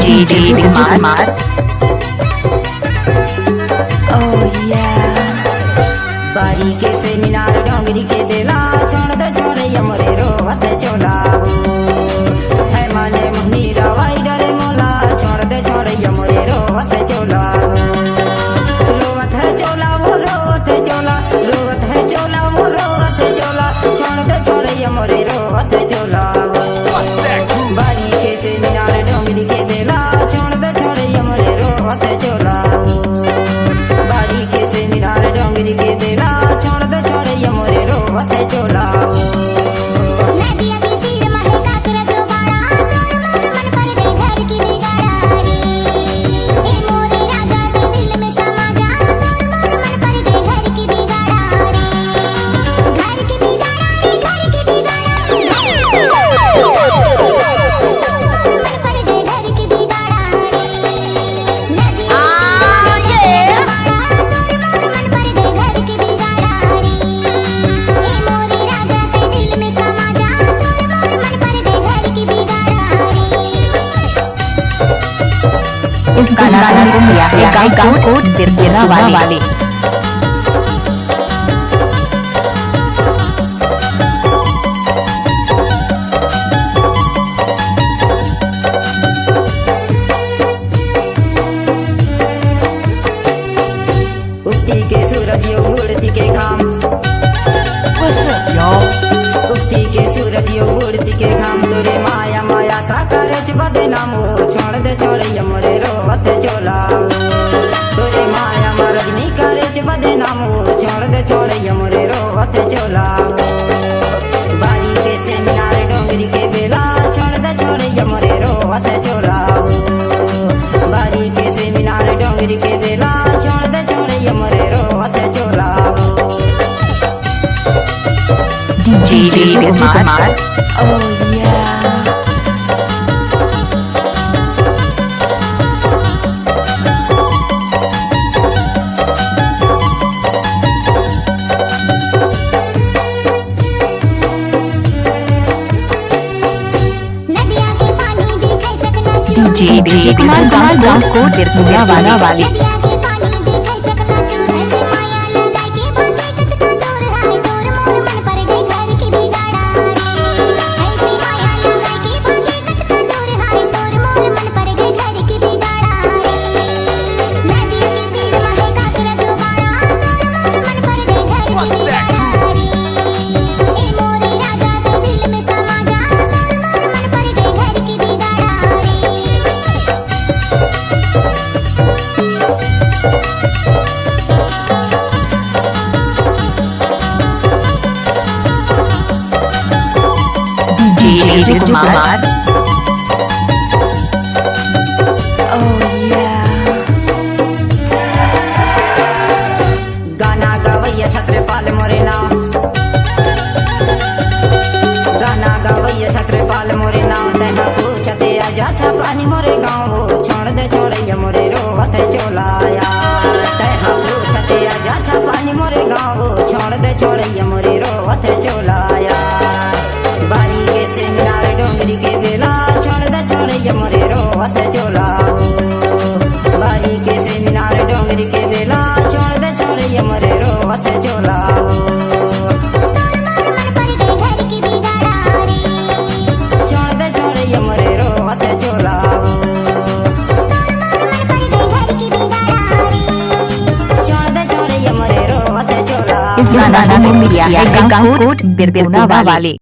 DJ Kumar. Oh yeah. बारीके से मीनार डोंगरी के बेला छोड़ दे छोड़े यमरे रोवत चोलावो है माने मुनी रवाई डरे मोला छोड़ दे छोड़े यमरे रोवत चोलावो रोवत है चोलावो रोवत चोला रोवत है चोलावो रोवत चोला छोड़ दे छोड़े यमरे रोवत चोलावो बारीके से मीनार डोंगरी के बेला छोड़ दे छोड़े यमरे रोवत चोलावो बारीके से मीनार डोंगरी के बेला छोड़ दे छोड़े यमरे रोवत चोलावो नदिया के तीर महे काकरा जो बाड़ा तोर मोर मन पर दे घर की बिगाड़ा रे ए मोरे राजा के दिल में समा जा तोर मोर मन पर दे घर की बिगाड़ा रे घर की बिगाड़ा रे घर की बिगाड़ा मन पर दे घर की बिगाड़ा रे नदिया तोर मोर मन पर दे घर की बिगाड़ा रे ए मोरे राजा के दिल में समा जा तोर मोर मन पर दे घर की बिगाड़ा रे इस गाना को किया है गायक कोट बिरबिरा वाले। उगती के सूरज यो उड़ती के घाम उगती के सूरज यो उड़ती के घाम तोरे माया माया सा करच बदनामो छोड़ दे छोड़े यमरे रोवत चोलावो तोरे माया मा रजनी करच बदनामो छोड़ दे छोड़े यमरे रोवत चोलावो बारीके से मीनार डोंगरी के बेला छोड़ दे छोड़े यमरे रोवत चोलावो बारीके से मीनार डोंगरी के बेला छोड़ दे छोड़े यमरे रोवत चोलावो DJ Kumar. Oh yeah. नदिया के पानी दिखे चकनाचूर DJ Kumar गायक कोट बिरबिरा वाले। नदिया के पानी दिखे चकनाचूर ऐसी माया लगाई के भागे कतका दूर हाय तोर मोर मन पर दे घर की बिगाड़ा रे ऐसी माया लगाई के भागे कतका दूर हाय तोर मोर मन पर दे घर की बिगाड़ा रे नदिया के तीर महे काकरा जो बाड़ा तोर मोर मन पर दे घर की बिगाड़ा रे ए मोरे राजा के दिल में समा जा तोर मोर मन पर दे घर की बिगाड़ा रे DJ Kumar. Oh yeah. गाना गवैया छत्रपाल मोरे नाम गाना गवैया छत्रपाल मोरे नाम तेना पूछते आजा छपानी मोरे गाँव छोड़ दे छोड़े मोरे रोवत चोलाया तेना पूछते आजा छपानी मोरे गाँव छोड़ दे छोड़े मोरे रोवत चोलाया बारीके से मीनार डोंगरी के बेला छोड़ दे छोड़े मोरे रोवत चोलावो बारीके से मीनार डोंगरी के बेला छोड़ दे छोड़े मोरे रोवत चोलावो मन पर दे घर की बिगाड़ा रे छोड़ दे छोड़े मोरे रोवत चोलावो मन पर दे घर की बिगाड़ा रे छोड़ दे छोड़े मोरे रोवत चोलावो इस गाना को किया है गायक कोट बिरबिरा वाले।